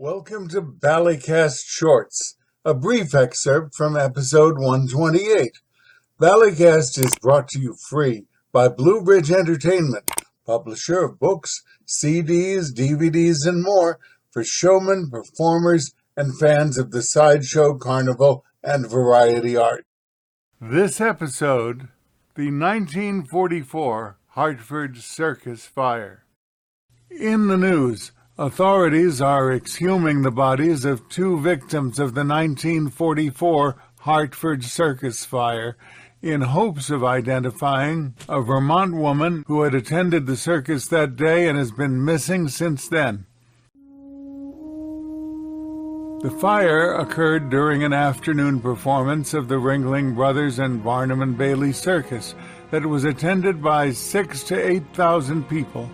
Welcome to Ballycast Shorts, a brief excerpt from episode 128. Ballycast is brought to you free by Blue Ridge Entertainment, publisher of books, CDs, DVDs, and more for showmen, performers, and fans of the sideshow, carnival, and variety art. This episode, the 1944 Hartford Circus fire. In the news, authorities are exhuming the bodies of two victims of the 1944 Hartford Circus fire in hopes of identifying a Vermont woman who had attended the circus that day and has been missing since then. The fire occurred during an afternoon performance of the Ringling Brothers and Barnum and Bailey Circus that was attended by 6,000 to 8,000 people.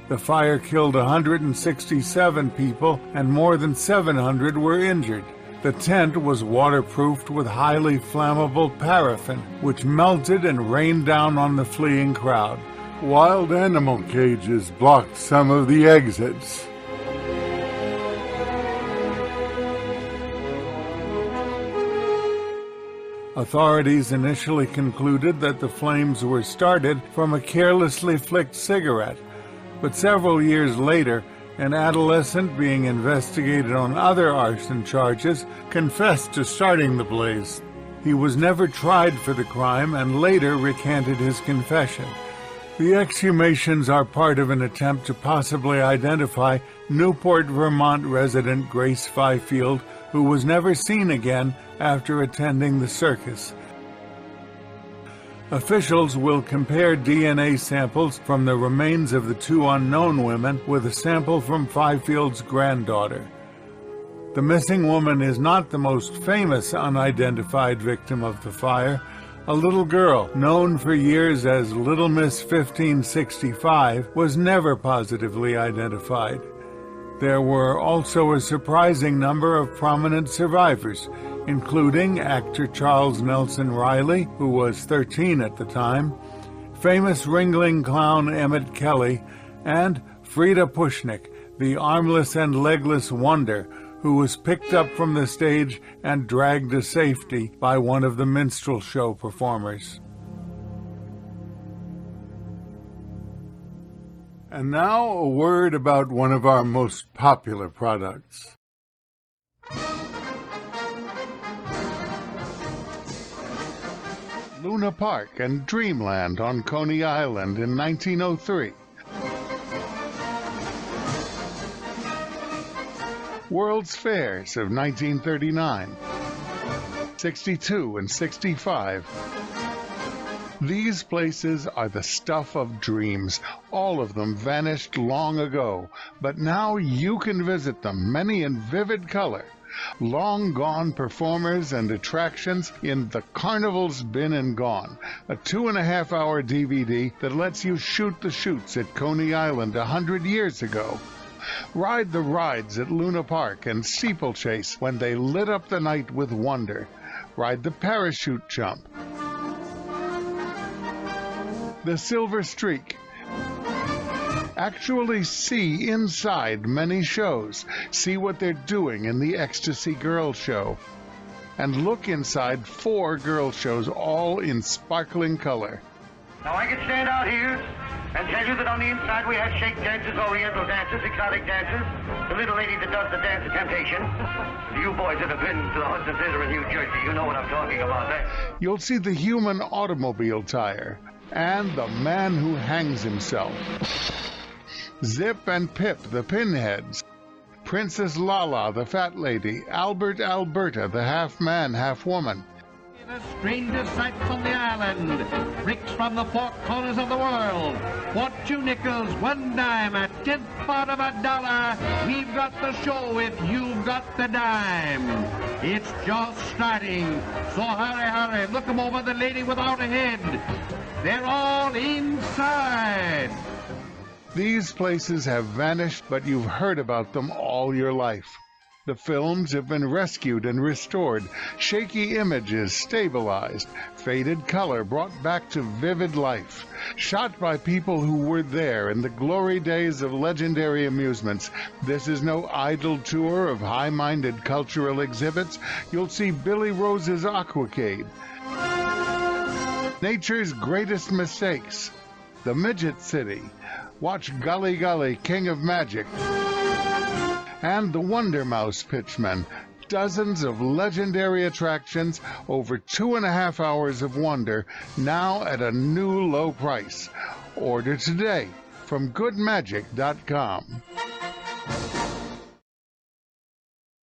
The fire killed 167 people and more than 700 were injured. The tent was waterproofed with highly flammable paraffin, which melted and rained down on the fleeing crowd. Wild animal cages blocked some of the exits. Authorities initially concluded that the flames were started from a carelessly flicked cigarette. But several years later, an adolescent being investigated on other arson charges confessed to starting the blaze. He was never tried for the crime and later recanted his confession. The exhumations are part of an attempt to possibly identify Newport, Vermont resident Grace Fifield, who was never seen again after attending the circus. Officials will compare DNA samples from the remains of the two unknown women with a sample from Fifield's granddaughter. The missing woman is not the most famous unidentified victim of the fire. A little girl, known for years as Little Miss 1565, was never positively identified. There were also a surprising number of prominent survivors, including actor Charles Nelson Riley, who was 13 at the time, famous Ringling clown Emmett Kelly, and Frida Pushnik, the armless and legless wonder, who was picked up from the stage and dragged to safety by one of the minstrel show performers. And now a word about one of our most popular products. Luna Park and Dreamland on Coney Island in 1903. World's Fairs of 1939, 62 and 65. These places are the stuff of dreams. All of them vanished long ago, but now you can visit them, many in vivid color. Long gone performers and attractions in The Carnival's Been and Gone, a 2.5-hour DVD that lets you shoot the chutes at Coney Island 100 years ago. Ride the rides at Luna Park and steeplechase when they lit up the night with wonder. Ride the parachute jump, the Silver Streak. Actually see inside many shows. See what they're doing in the Ecstasy Girl Show. And look inside 4 girl shows, all in sparkling color. Now I could stand out here and tell you that on the inside we have shake dances, oriental dances, exotic dances, the little lady that does the dance of temptation. You boys that have been to the Hudson Theater in New Jersey, you know what I'm talking about there. You'll see the human automobile tire and the man who hangs himself. Zip and Pip, the pinheads. Princess Lala, the fat lady. Albert Alberta, the half-man, half-woman. The strangest sights on the island. Bricks from the 4 corners of the world. Fortune nickels, 1 dime, a 10th part of $1. We've got the show if you've got the dime. It's just starting, so hurry, hurry. Look 'em over, the lady without a head. They're all inside. These places have vanished, but you've heard about them all your life. The films have been rescued and restored, shaky images stabilized, faded color brought back to vivid life. Shot by people who were there in the glory days of legendary amusements, this is no idle tour of high-minded cultural exhibits. You'll see Billy Rose's Aquacade, Nature's Greatest Mistakes, The Midget City, watch Gully Gully, King of Magic, and the Wonder Mouse Pitchman. Dozens of legendary attractions, over 2.5 hours of wonder, now at a new low price. Order today from goodmagic.com.